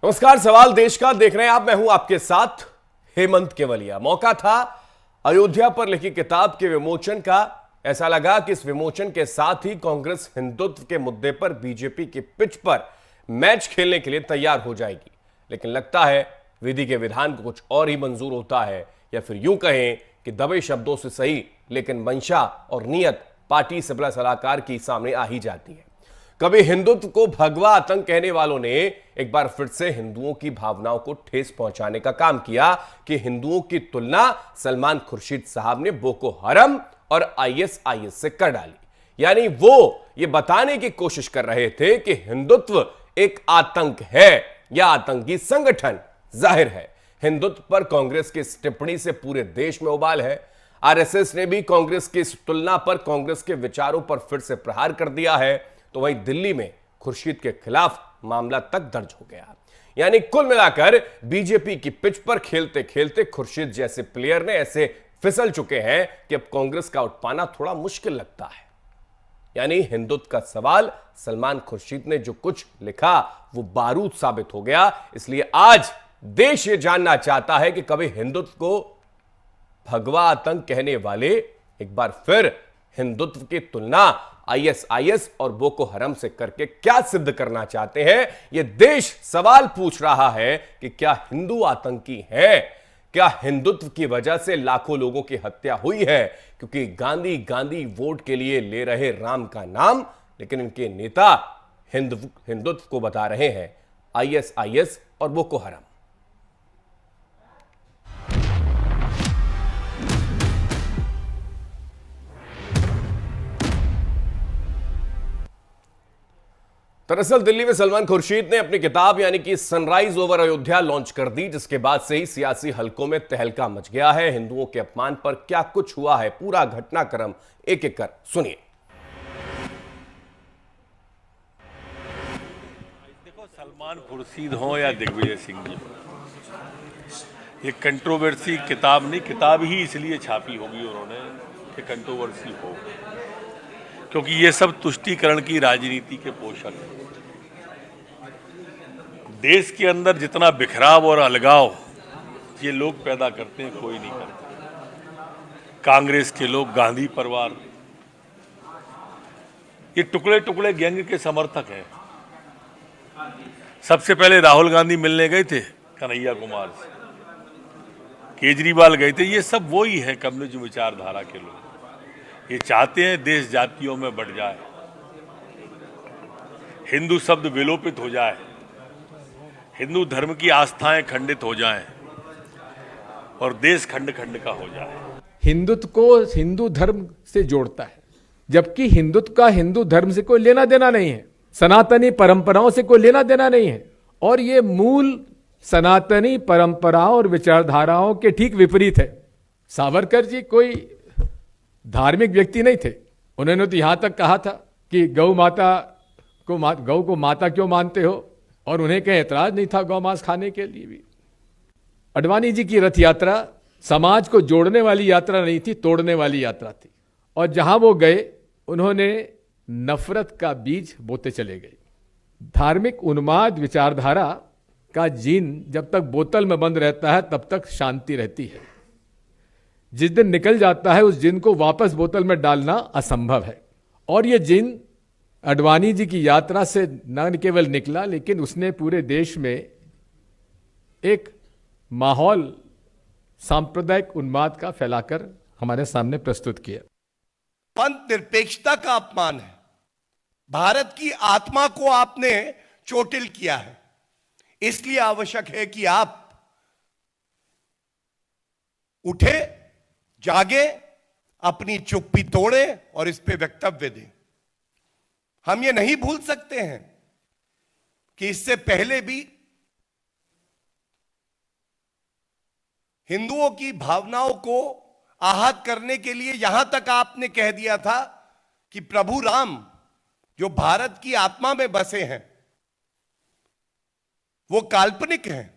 नमस्कार, सवाल देश का देख रहे हैं आप। मैं हूं आपके साथ हेमंत केवलिया। मौका था अयोध्या पर लिखी किताब के विमोचन का। ऐसा लगा कि इस विमोचन के साथ ही कांग्रेस हिंदुत्व के मुद्दे पर बीजेपी की पिच पर मैच खेलने के लिए तैयार हो जाएगी, लेकिन लगता है विधि के विधान को कुछ और ही मंजूर होता है, या फिर यूं कहें कि दबे शब्दों से सही लेकिन मंशा और नीयत पार्टी से बड़ा सलाहकार की सामने आ ही जाती है। कभी हिंदुत्व को भगवा आतंक कहने वालों ने एक बार फिर से हिंदुओं की भावनाओं को ठेस पहुंचाने का काम किया कि हिंदुओं की तुलना सलमान खुर्शीद साहब ने बोको हरम और आईएसआईएस से कर डाली। यानी वो ये बताने की कोशिश कर रहे थे कि हिंदुत्व एक आतंक है या आतंकी संगठन। जाहिर है हिंदुत्व पर कांग्रेस की इस टिप्पणी से पूरे देश में उबाल है। आरएसएस ने भी कांग्रेस की इस तुलना पर कांग्रेस के विचारों पर फिर से प्रहार कर दिया है। तो वहीं दिल्ली में खुर्शीद के खिलाफ मामला तक दर्ज हो गया। यानी कुल मिलाकर बीजेपी की पिच पर खेलते खेलते खुर्शीद जैसे प्लेयर ने ऐसे फिसल चुके हैं कि अब कांग्रेस का उठ पाना थोड़ा मुश्किल लगता है। यानी हिंदुत्व का सवाल सलमान खुर्शीद ने जो कुछ लिखा वो बारूद साबित हो गया। इसलिए आज देश ये जानना चाहता है कि कभी हिंदुत्व को भगवा आतंक कहने वाले एक बार फिर हिंदुत्व की तुलना आईएसआईएस और बोको हरम से करके क्या सिद्ध करना चाहते हैं। यह देश सवाल पूछ रहा है कि क्या हिंदू आतंकी है? क्या हिंदुत्व की वजह से लाखों लोगों की हत्या हुई है क्योंकि गांधी गांधी वोट के लिए ले रहे राम का नाम, लेकिन इनके नेता हिंदुत्व को बता रहे हैं आईएसआईएस और बोको हरम। दरअसल दिल्ली में सलमान खुर्शीद ने अपनी किताब यानी कि सनराइज ओवर अयोध्या लॉन्च कर दी, जिसके बाद से ही सियासी हलकों में तहलका मच गया है। हिंदुओं के अपमान पर क्या कुछ हुआ है, पूरा घटनाक्रम एक एक कर सुनिए। देखो, सलमान खुर्शीद हो या दिग्विजय सिंह जी, ये कंट्रोवर्सी किताब नहीं, किताब ही इसलिए छापी होगी उन्होंने कि कंट्रोवर्सी हो, क्योंकि ये सब तुष्टीकरण की राजनीति के पोषक हैं। देश के अंदर जितना बिखराव और अलगाव ये लोग पैदा करते हैं कोई नहीं करता। कांग्रेस के लोग, गांधी परिवार, ये टुकड़े टुकड़े गैंग के समर्थक हैं। सबसे पहले राहुल गांधी मिलने गए थे कन्हैया कुमार से, केजरीवाल गए थे। ये सब वही है कम्युनिस्ट विचारधारा के लोग। ये चाहते हैं देश जातियों में बढ़ जाए, हिंदू शब्द विलोपित हो जाए, हिंदू धर्म की आस्थाएं खंडित हो जाएं और देश खंड खंड का हो जाए। हिंदुत्व को हिंदू धर्म से जोड़ता है, जबकि हिंदुत्व का हिंदू धर्म से कोई लेना देना नहीं है, सनातनी परंपराओं से कोई लेना देना नहीं है। और ये मूल सनातनी परंपराओं और विचारधाराओं के ठीक विपरीत है। सावरकर जी कोई धार्मिक व्यक्ति नहीं थे। उन्होंने तो यहां तक कहा था कि गौ को माता क्यों मानते हो, और उन्हें कहीं ऐतराज नहीं था गौ मांस खाने के लिए भी। अडवाणी जी की रथ यात्रा समाज को जोड़ने वाली यात्रा नहीं थी, तोड़ने वाली यात्रा थी। और जहां वो गए उन्होंने नफरत का बीज बोते चले गए। धार्मिक उन्माद विचारधारा का जीन जब तक बोतल में बंद रहता है तब तक शांति रहती है। जिस दिन निकल जाता है उस जिन को वापस बोतल में डालना असंभव है। और ये जिन अडवाणी जी की यात्रा से न केवल निकला, लेकिन उसने पूरे देश में एक माहौल सांप्रदायिक उन्माद का फैलाकर हमारे सामने प्रस्तुत किया। पंथ निरपेक्षता का अपमान है। भारत की आत्मा को आपने चोटिल किया है। इसलिए आवश्यक है कि आप उठे, जागे, अपनी चुप्पी तोड़े और इस पे वक्तव्य दें। हम ये नहीं भूल सकते हैं कि इससे पहले भी हिंदुओं की भावनाओं को आहत करने के लिए यहां तक आपने कह दिया था कि प्रभु राम जो भारत की आत्मा में बसे हैं वो काल्पनिक हैं।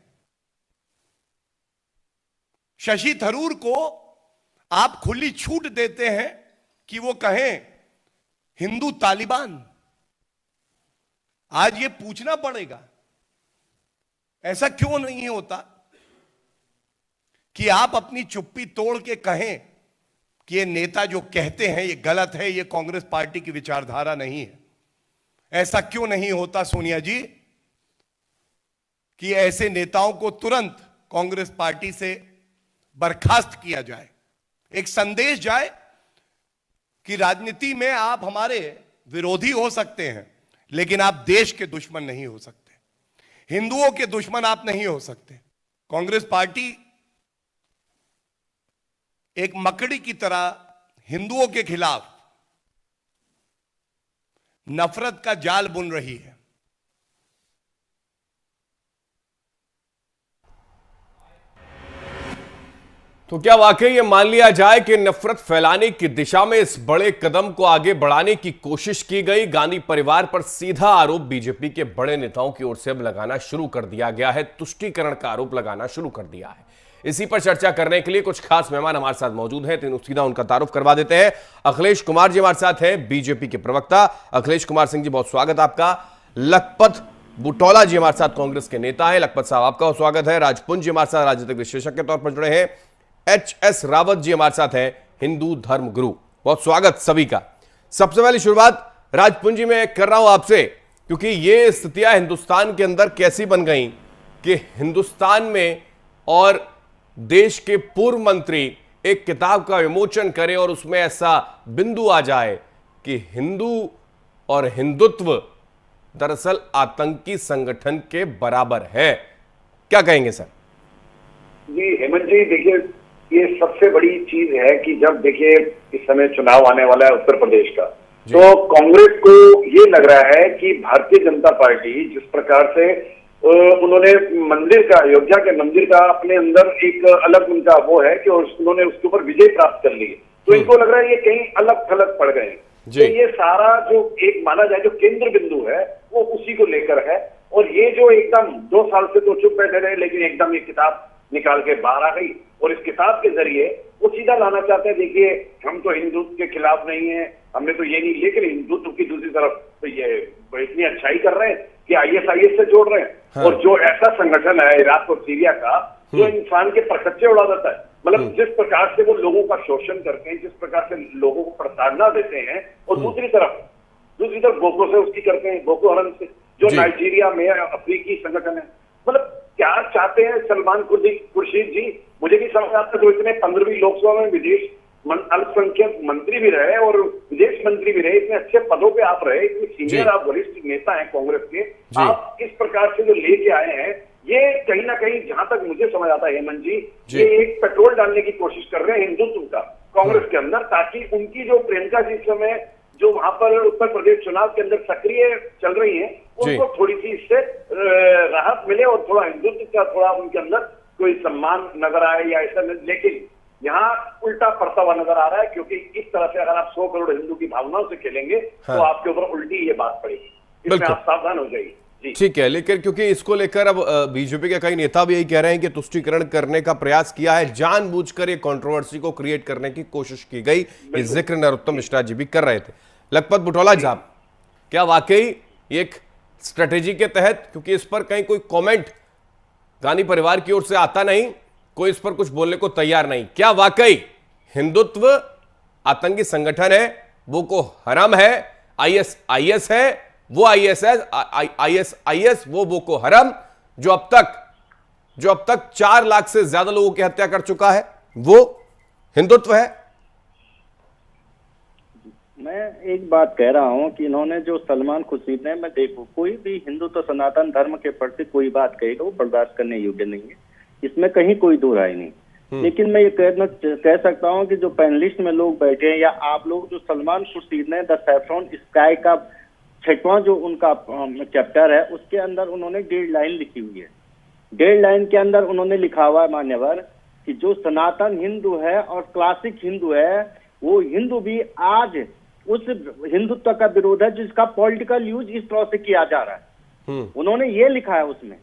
शशि थरूर को आप खुली छूट देते हैं कि वो कहें हिंदू तालिबान। आज ये पूछना पड़ेगा ऐसा क्यों नहीं होता कि आप अपनी चुप्पी तोड़ के कहें कि ये नेता जो कहते हैं ये गलत है, ये कांग्रेस पार्टी की विचारधारा नहीं है? ऐसा क्यों नहीं होता सोनिया जी कि ऐसे नेताओं को तुरंत कांग्रेस पार्टी से बर्खास्त किया जाए, एक संदेश जाए कि राजनीति में आप हमारे विरोधी हो सकते हैं लेकिन आप देश के दुश्मन नहीं हो सकते, हिंदुओं के दुश्मन आप नहीं हो सकते। कांग्रेस पार्टी एक मकड़ी की तरह हिंदुओं के खिलाफ नफरत का जाल बुन रही है। तो क्या वाकई ये मान लिया जाए कि नफरत फैलाने की दिशा में इस बड़े कदम को आगे बढ़ाने की कोशिश की गई? गांधी परिवार पर सीधा आरोप बीजेपी के बड़े नेताओं की ओर से अब लगाना शुरू कर दिया गया है, तुष्टीकरण का आरोप लगाना शुरू कर दिया है। इसी पर चर्चा करने के लिए कुछ खास मेहमान हमारे साथ मौजूद हैं, तो सीधा उनका तारुफ करवा देते हैं। अखिलेश कुमार जी हमारे साथ हैं, बीजेपी के प्रवक्ता। अखिलेश कुमार सिंह जी, बहुत स्वागत आपका। लखपत बुटौला जी हमारे साथ, कांग्रेस के नेता हैं। लखपत साहब, आपका स्वागत है। राजपुंज जी हमारे साथ राजनीतिक विश्लेषक के तौर पर जुड़े हैं। एच.एस. रावत जी हमारे साथ हैं, हिंदू धर्म गुरु। बहुत स्वागत सभी का। सबसे पहली शुरुआत राजपुंज जी में कर रहा हूं आपसे, क्योंकि ये स्थितियां हिंदुस्तान के अंदर कैसी बन गई कि हिंदुस्तान में और देश के पूर्व मंत्री एक किताब का विमोचन करें और उसमें ऐसा बिंदु आ जाए कि हिंदू और हिंदुत्व दरअसल आतंकी संगठन के बराबर है। क्या कहेंगे सर? जी हेमंत जी, देखिए ये सबसे बड़ी चीज है कि जब देखिए इस समय चुनाव आने वाला है उत्तर प्रदेश का, तो कांग्रेस को ये लग रहा है कि भारतीय जनता पार्टी जिस प्रकार से उन्होंने मंदिर का, अयोध्या के मंदिर का अपने अंदर एक अलग उनका वो है कि उन्होंने उसके ऊपर विजय प्राप्त कर ली, तो इनको लग रहा है ये कहीं अलग थलग पड़ गए। तो ये सारा जो एक माना जाए जो केंद्र बिंदु है वो उसी को लेकर है। और ये जो एकदम 2 साल से तो चुप बैठे रहे, लेकिन एकदम ये किताब निकाल के बाहर आ गई और इस किताब के जरिए वो सीधा लाना चाहते हैं, देखिए हम तो हिंदुत्व के खिलाफ नहीं है, हमने तो ये नहीं, लेकिन हिंदुत्व की दूसरी तरफ तो ये इतनी अच्छाई कर रहे हैं कि ISIS से जोड़ रहे हैं। हाँ। और जो ऐसा संगठन है इराक और सीरिया का, जो इंसान के परखच्चे उड़ा देता है, मतलब जिस प्रकार से वो लोगों का शोषण करते हैं, जिस प्रकार से लोगों को प्रताड़ना देते हैं, और दूसरी तरफ बोको से उसकी करते हैं, बोको हरम से, जो नाइजीरिया में अफ्रीकी संगठन है। मतलब क्या चाहते हैं सलमान खुर्शीद जी, मुझे भी समझ आता, जो इतने 15वीं लोकसभा में विदेश अल्पसंख्यक मंत्री भी रहे और विदेश मंत्री भी रहे, इतने अच्छे पदों पे आप रहे, इतने सीनियर आप वरिष्ठ नेता हैं कांग्रेस के, आप इस प्रकार से जो लेके आए हैं, ये कहीं ना कहीं जहां तक मुझे समझ आता है हेमंत जी, ये एक पेट्रोल डालने की कोशिश कर रहे हैं हिंदुत्व का कांग्रेस के अंदर, ताकि उनकी जो प्रियंका जी समय जो वहां पर उत्तर प्रदेश चुनाव के अंदर सक्रिय चल रही है, उनको थोड़ी सी इससे राहत मिले और थोड़ा हिंदुत्व का थोड़ा उनके अंदर कोई सम्मान नजर आए या ऐसा। लेकिन यहाँ उल्टा पड़ता हुआ नजर आ रहा है, क्योंकि इस तरह से अगर आप 100 करोड़ हिंदू की भावनाओं से खेलेंगे तो आपके ऊपर उल्टी ये बात पड़ेगी, इसमें आप सावधान हो जाइए। ठीक है, लेकिन क्योंकि इसको लेकर अब बीजेपी के कई नेता भी यही कह रहे हैं कि तुष्टीकरण करने का प्रयास किया है, जानबूझकर ये कंट्रोवर्सी को क्रिएट करने की कोशिश की गई। ये जिक्र नरोत्तम मिश्रा जी भी कर रहे थे। लखपत बुटौला साहब, क्या वाकई एक स्ट्रेटेजी के तहत, क्योंकि इस पर कहीं कोई कमेंट गांधी परिवार की ओर से आता नहीं, कोई इस पर कुछ बोलने को तैयार नहीं, क्या वाकई हिंदुत्व आतंकी संगठन है, बोको हराम है, ISIS है, वो ISIS वो बोको हराम जो अब तक 4 लाख से ज्यादा लोगों की हत्या कर चुका है, वो हिंदुत्व है? मैं एक बात कह रहा हूं कि इन्होंने जो सलमान खुर्शीद ने, मैं देखो कोई भी हिंदू तो सनातन धर्म के प्रति कोई बात कहेगा वो बर्दाश्त करने योग्य नहीं है, इसमें कहीं कोई दो राय नहीं। लेकिन मैं ये कह सकता हूं कि जो पैनलिस्ट में लोग बैठे हैं या आप लोग, जो सलमान खुर्शीद ने द सैफ्रॉन स्काई का 6वां जो उनका चैप्टर है उसके अंदर उन्होंने 1.5 लाइन लिखी हुई है। 1.5 लाइन के अंदर उन्होंने लिखा हुआ है मान्यवर कि जो सनातन हिंदू है और क्लासिक हिंदू है, वो हिंदू भी आज उस हिंदुत्व का विरोध है जिसका पॉलिटिकल यूज इस तरह से किया जा रहा है। उन्होंने ये लिखा है उसमें,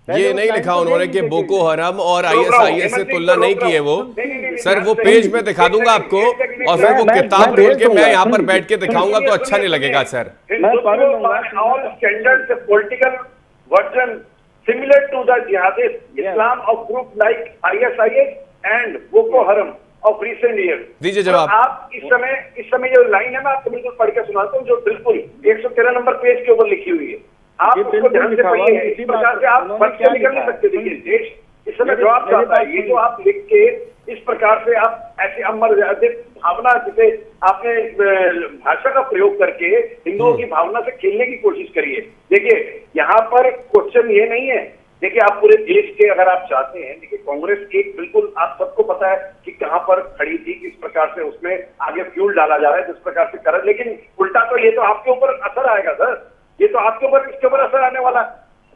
ये नहीं लिखा उन्होंने कि बोको हराम और ISIS से तुलना नहीं की है वो। सर वो पेज में दिखा दूंगा आपको, और फिर वो किताब खोल के मैं यहाँ पर बैठ के दिखाऊंगा तो अच्छा नहीं लगेगा sir. Political version similar to the jihadist Islam of group like ISIS and Boko Haram of recent years. दीजिए जवाब। तो आप इस समय जो लाइन है मैं आपको बिल्कुल पढ़ के सुनाता हूँ, जो बिल्कुल 113 नंबर पेज के ऊपर लिखी हुई है। आप उसको ध्यान से पढ़िए, इस प्रकार से आप बच के निकल नहीं सकते। देखिए देश इस समय जवाब चाहता है, ये जो आप लिख के इस प्रकार से आप ऐसी अमर्यादित भावना, जिसे आपने भाषा का प्रयोग करके हिंदुओं की भावना से खेलने की कोशिश करी है। देखिए यहाँ पर क्वेश्चन ये नहीं है, देखिए आप पूरे देश के अगर आप चाहते हैं, देखिए कांग्रेस एक बिल्कुल आप सबको पता है कि कहां पर खड़ी थी, किस प्रकार से उसमें आगे फ्यूल डाला जा रहा है, जिस प्रकार से कर, लेकिन उल्टा तो ये तो आपके ऊपर असर आएगा सर, ये तो आपके ऊपर, इसके ऊपर असर आने वाला।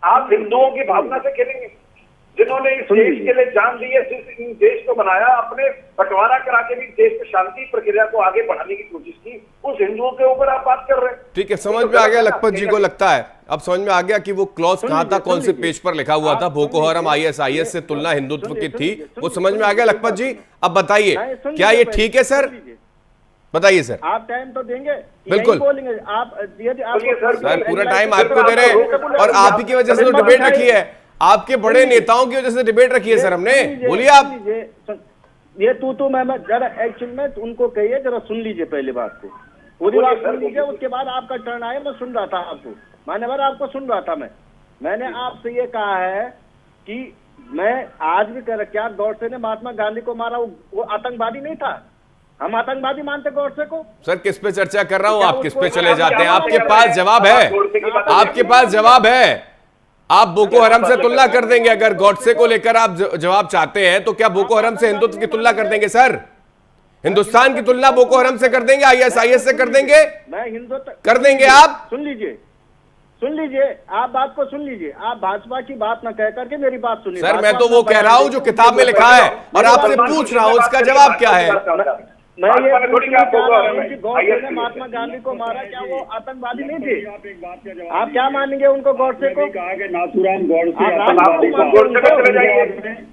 आप हिंदुओं की भावना से खेलेंगे, जिन्होंने इस देश के लिए जान दी है, जिस देश को बनाया, अपने बंटवारा करा के भी देश में शांति प्रक्रिया को आगे बढ़ाने की कोशिश की, उस हिंदुओं के ऊपर आप बात कर रहे हैं। ठीक है, समझ में आ गया लखपत जी को, लगता है अब समझ में आ गया कि वो क्लॉज कहां था, कौन से पेज पर लिखा हुआ था। बोको हराम ISIS से तुलना हिंदुत्व की थी, वो समझ में आ गया लखपत जी। अब बताइए क्या ये ठीक है सर? बताइए सर। आप टाइम तो देंगे, बिल्कुल बोलेंगे आप सर, पूरा टाइम आपको दे रहे हैं और आप ही की वजह से तो डिबेट रखी है, आपके बड़े नेताओं की वजह से डिबेट रखी है सर हमने। बोलिए आप। ये तू मैं जरा एक्चुअल में उनको कहिए, जरा सुन लीजिए पहले बात को, पूरी बात सुन लीजिए, उसके बाद आपका टर्न आया। मैं सुन रहा था आपको, मान्यवर आपको सुन रहा था मैंने आपसे ये कहा है कि मैं आज भी कर, क्या गौडसे ने महात्मा गांधी को मारा वो आतंकवादी नहीं था? हम आतंकवादी मानते गौडसे को? सर किस पे चर्चा कर रहा हूं, आप किस पे चले जाते हैं? आपके पास जवाब है, आपके पास जवाब है। आप बोको हराम से तुलना कर देंगे, अगर गॉडसे को लेकर आप जवाब चाहते हैं तो क्या बोको हराम से हिंदुत्व की तुलना कर देंगे सर? हिंदुस्तान की तुलना बोको हराम से कर देंगे, ISIS से कर देंगे? मैं हिंदुत्व कर देंगे आप? सुन लीजिए, आप बात को सुन लीजिए, आप भाजपा की बात ना कह करके मेरी बात सुनिए। सर मैं तो वो कह रहा हूं जो किताब में लिखा है और आपसे पूछ रहा हूं इसका जवाब क्या है। मैं ये गौडसे ने महात्मा गांधी को मारा, क्या वो आतंकवादी नहीं थे? आप क्या मानेंगे उनको, गौडसे को? नाथूराम गौडसे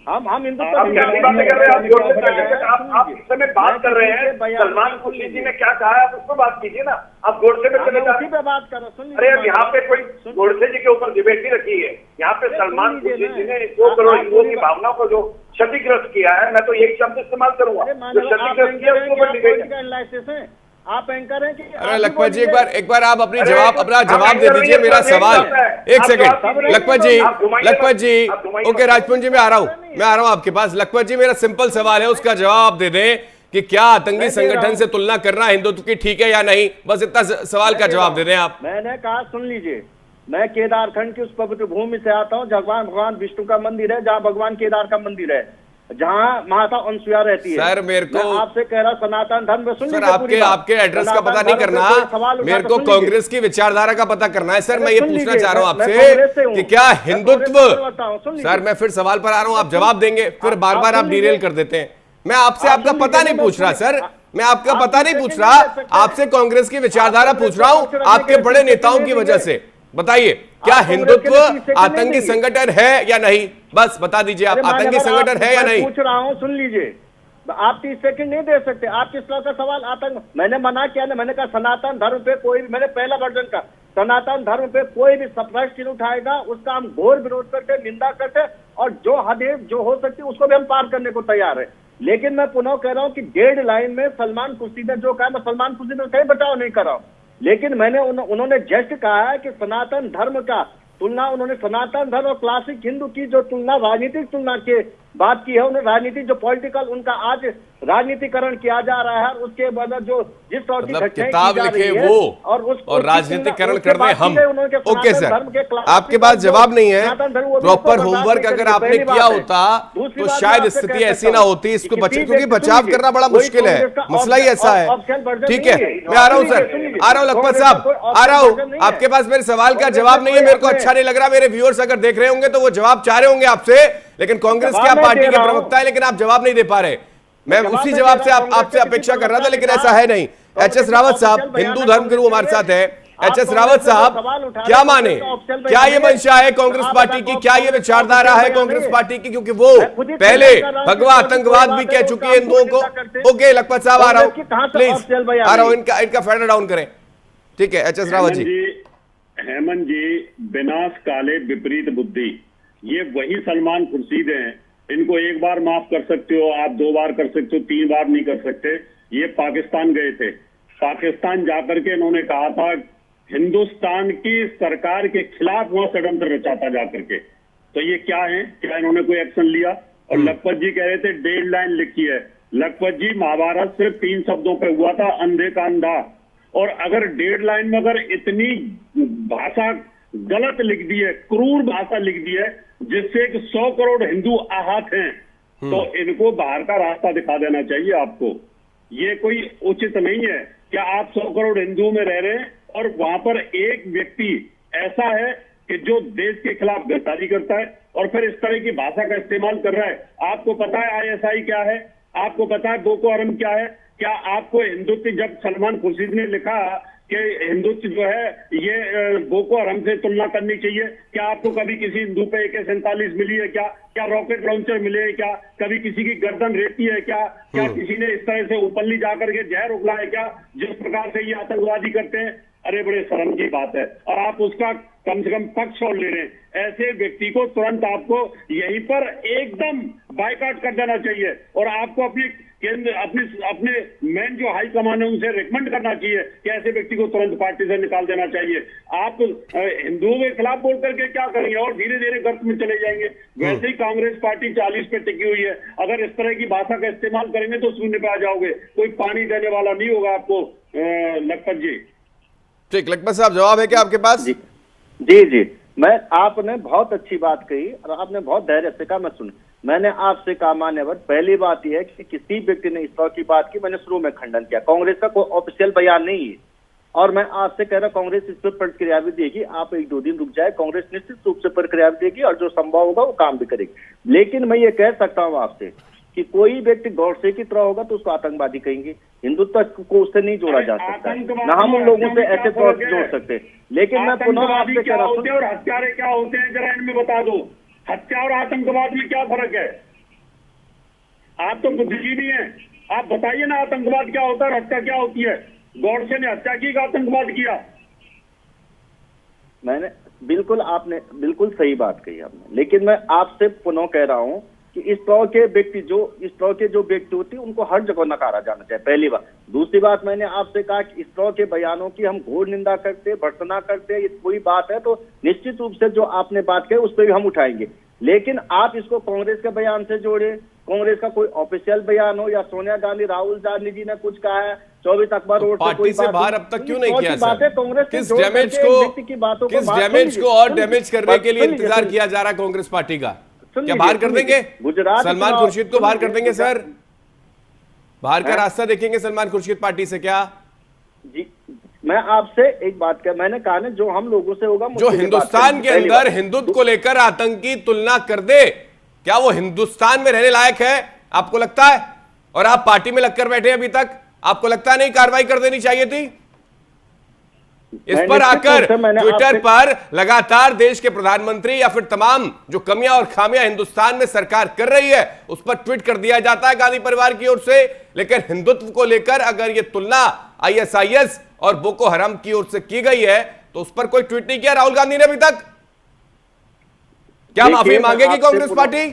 हम हिंदुत्व की बातें कर रहे हैं, आप इस समय बात कर रहे हैं सलमान खुर्शीद जी ने क्या कहा है, आप उस पर बात कीजिए ना। आप गौडसे पे चले जाते हैं, बात करो। सुन, अरे अब यहाँ पे कोई गौडसे जी के ऊपर डिबेट नहीं रखी है, यहाँ पे सलमान खुर्शीद जी ने 2 करोड़ हिंदुओं की भावना को जो क्षतिग्रस्त किया है, मैं तो एक शब्द इस्तेमाल करूंगा, जो क्षतिग्रस्त किया उसके ऊपर डिबेट है। आप एंकर हैं कि? अरे लखपत जी एक बार आप अपना जवाब दे दीजिए मेरा सवाल। एक सेकंड लखपत जी ओके, राजपूत जी मैं आ रहा हूं आपके पास। लखपत जी मेरा सिंपल सवाल है, उसका जवाब दे दें कि क्या आतंकी संगठन से तुलना करना हिंदुत्व की ठीक है या नहीं, बस इतना सवाल का जवाब दे दें आप। मैंने कहा सुन लीजिए, मैं केदारखंड की उस पवित्र भूमि से आता हूँ, भगवान विष्णु का मंदिर है, जहाँ भगवान केदार का मंदिर है, जहाँ माता अनसुया रहती है। सर मेरे को आपसे कह रहा सनातन धर्म में, सुन सर आपके एड्रेस का पता नहीं करना, मेरे को कांग्रेस की विचारधारा का पता करना है। सर मैं ये पूछना चाह रहा हूँ आपसे कि क्या हिंदुत्व, सर मैं फिर सवाल पर आ रहा हूँ, आप जवाब देंगे, फिर बार बार आप डिरेल कर देते हैं। मैं आपसे आपका पता नहीं पूछ रहा सर, मैं आपका पता नहीं पूछ रहा, आपसे कांग्रेस की विचारधारा पूछ रहा हूँ आपके बड़े नेताओं की वजह से। बताइए क्या हिंदुत्व आतंकी संगठन है या नहीं, बस बता दीजिए आप, आतंकी संगठन है या नहीं? पूछ रहा हूं, सुन लीजिए, आप 30 सेकंड नहीं दे सकते। आप किस तरह का सवाल? आतंक मैंने मना किया ना, मैंने कहा सनातन धर्म पे कोई भी, मैंने पहला वर्जन का सनातन धर्म पे कोई भी प्रश्न उठाएगा उसका हम घोर विरोध करते, निंदा करते, और जो हदें जो हो सकती है उसको भी हम पार करने को तैयार है। लेकिन मैं पुनः कह रहा हूं कि डेड लाइन में सलमान खुर्शीद ने जो कहा, मैं सलमान खुर्शीद ने कहीं बचाव नहीं कर रहा हूं, लेकिन मैंने उन्होंने जस्ट कहा है कि सनातन धर्म का तुलना, उन्होंने सनातन धर्म और क्लासिक हिंदू की जो तुलना, राजनीतिक तुलना के बात की है, उन्होंने राजनीति जो पॉलिटिकल उनका आज राजनीतिकरण किया जा रहा है, उसके बाद जो जिस तरह की मतलब घटनाएं किताब की जा लिखे रही है, वो और राजनीतिकरण कर रहे हम। ओके सर, सर आपके पास जवाब नहीं है, प्रॉपर होमवर्क अगर आपने किया होता तो शायद स्थिति ऐसी ना होती, इसको क्योंकि बचाव करना बड़ा मुश्किल है, मसला ही ऐसा है। ठीक है मैं आ रहा हूं सर, आ रहा हूं लखपत साहब, आ रहा हूं। आपके पास मेरे सवाल का जवाब नहीं है, मेरे को अच्छा नहीं लग रहा। मेरे व्यूअर्स अगर देख रहे होंगे तो वो जवाब चाह रहे होंगे आपसे, लेकिन कांग्रेस क्या पार्टी के प्रवक्ता है, लेकिन आप जवाब नहीं दे पा रहे। मैं उसी जवाब से आपसे अपेक्षा कर रहा था, लेकिन ऐसा है नहीं। HS रावत साहब हिंदू धर्म गुरु हमारे साथ है। HS रावत साहब क्या माने, क्या ये मंशा है कांग्रेस पार्टी की, क्या ये विचारधारा है कांग्रेस पार्टी की, क्योंकि वो पहले भगवा आतंकवाद भी कह चुकी है हिंदुओं को। ओके लखपत साहब आ रहा हूं, प्लीज आ रहा हूं, इनका फेडर डाउन करें। ठीक है HS रावत जी हेमंत जी विनाश काले विपरीत बुद्धि, ये वही सलमान खुर्शीद हैं। इनको एक बार माफ कर सकते हो आप, 2 बार कर सकते हो, 3 बार नहीं कर सकते। ये पाकिस्तान गए थे, पाकिस्तान जाकर के इन्होंने कहा था हिंदुस्तान की सरकार के खिलाफ वहां षड्यंत्र रचा था जाकर के। तो ये क्या है, क्या इन्होंने कोई एक्शन लिया? और लखपत जी कह रहे थे 1.5 लाइन लिखी है। लखपत जी महाभारत सिर्फ 3 शब्दों पे हुआ था, अंधे का अंधा। और अगर 1.5 लाइन में अगर इतनी भाषा गलत लिख दी है, क्रूर भाषा लिख दी है, जिससे कि 100 करोड़ हिंदू आहत हैं, तो इनको बाहर का रास्ता दिखा देना चाहिए आपको। ये कोई उचित नहीं है। क्या आप 100 करोड़ हिंदुओं में रह रहे हैं और वहां पर एक व्यक्ति ऐसा है कि जो देश के खिलाफ गद्दारी करता है और फिर इस तरह की भाषा का इस्तेमाल कर रहा है? आपको पता है ISI क्या है? आपको पता है बोको हरम क्या है? क्या आपको हिंदुत्व, जब सलमान खुर्शीद ने लिखा कि हिंदुत्व जो है ये बोको हरम से तुलना करनी चाहिए, क्या आपको कभी किसी हिंदू पे AK-47 मिली है? क्या रॉकेट लॉन्चर मिले हैं? क्या कभी किसी की गर्दन रेती है? क्या किसी ने इस तरह से ऊपरली जाकर के जहर उगला है? क्या जिस प्रकार से ये आतंकवादी करते हैं, अरे बड़े शर्म की बात है। और आप उसका कम से कम पक्ष छोड़ ले रहे हैं। ऐसे व्यक्ति को तुरंत आपको यहीं पर एकदम बायकॉट कर देना चाहिए और आपको अपने केंद्र, अपने मेन जो हाई कमान है उनसे रिकमेंड करना चाहिए कि ऐसे व्यक्ति को तुरंत पार्टी से निकाल देना चाहिए। आप हिंदुओं के खिलाफ बोल करके क्या करेंगे और धीरे धीरे गर्त में चले जाएंगे। वैसे ही कांग्रेस पार्टी 40 पे टिकी हुई है। अगर इस तरह की भाषा का इस्तेमाल करेंगे तो शून्य पे आ जाओगे, कोई पानी देने वाला नहीं होगा आपको। लखपत जी, ठीक, लखपत साहब जवाब है क्या आपके पास? जी, मैं, आपने बहुत अच्छी बात कही और आपने बहुत धैर्य से कहा। मैं सुन, मैंने आपसे कहा मान्यवर, पहली बात यह है कि किसी व्यक्ति ने इस तरह की बात की, मैंने शुरू में खंडन किया। कांग्रेस का कोई ऑफिशियल बयान नहीं है और मैं आपसे कह रहा कांग्रेस इस पर प्रतिक्रिया भी देगी। आप 1-2 दिन रुक जाए, कांग्रेस निश्चित रूप से प्रतिक्रिया भी देगी और जो संभव होगा वो काम भी करेगी। लेकिन मैं ये कह सकता हूँ आपसे कि कोई व्यक्ति गौरसे की तरह होगा तो उसको आतंकवादी कहेंगे। हिंदुत्व को उससे नहीं जोड़ा जा सकता, न हम उन लोगों से ऐसे तौर से जोड़ सकते। लेकिन मैं पुनः आपसे कह रहा हूँ, और हत्यारे क्या होते हैं जरा इनमें बता दो। हत्या और आतंकवाद में क्या फर्क है? आप तो बुद्धिजीवी हैं, आप बताइए ना आतंकवाद क्या होता है, हत्या क्या होती है? गौडसे ने हत्या की, आतंकवाद किया? मैंने बिल्कुल, आपने बिल्कुल सही बात कही आपने। लेकिन मैं आपसे पुनः कह रहा हूँ कि इस तरह के व्यक्ति जो व्यक्ति होती है उनको हर जगह नकारा जाना चाहिए, पहली बात। दूसरी बात, मैंने आपसे कहा कि इस तरह के बयानों की हम घोर निंदा करते हैं, भर्त्सना करते हैं। ये कोई बात है तो निश्चित रूप से जो आपने बात कही उस पर भी हम उठाएंगे। लेकिन आप इसको कांग्रेस के बयान से जोड़े, कांग्रेस का कोई ऑफिशियल बयान हो या सोनिया गांधी, राहुल गांधी जी ने कुछ कहा है 24 अखबार पार्टी से बाहर अब तक क्यों नहीं किया सर? किस डैमेज को और डैमेज करने के लिए इंतजार किया जा रहा है कांग्रेस पार्टी का? क्या बाहर कर देंगे सलमान खुर्शीद को? बाहर कर देंगे सर? बाहर का रास्ता देखेंगे सलमान खुर्शीद पार्टी से क्या? जी, मैं आपसे एक बात कह, मैंने कहा ना जो हम लोगों से होगा, जो हिंदुस्तान के अंदर हिंदुत्व को लेकर आतंकी तुलना कर दे, क्या वो हिंदुस्तान में रहने लायक है आपको लगता है? और आप पार्टी में लगकर बैठे अभी तक, आपको लगता है नहीं कार्रवाई कर देनी चाहिए थी? इस पर आकर ट्विटर पर लगातार देश के प्रधानमंत्री या फिर तमाम जो कमियां और खामियां हिंदुस्तान में सरकार कर रही है उस पर ट्वीट कर दिया जाता है गांधी परिवार की ओर से। लेकिन हिंदुत्व को लेकर अगर यह तुलना ISIS और बोको हराम की ओर से की गई है तो उस पर कोई ट्वीट नहीं किया राहुल गांधी ने अभी तक। क्या माफी मांगेगी कांग्रेस पार्टी?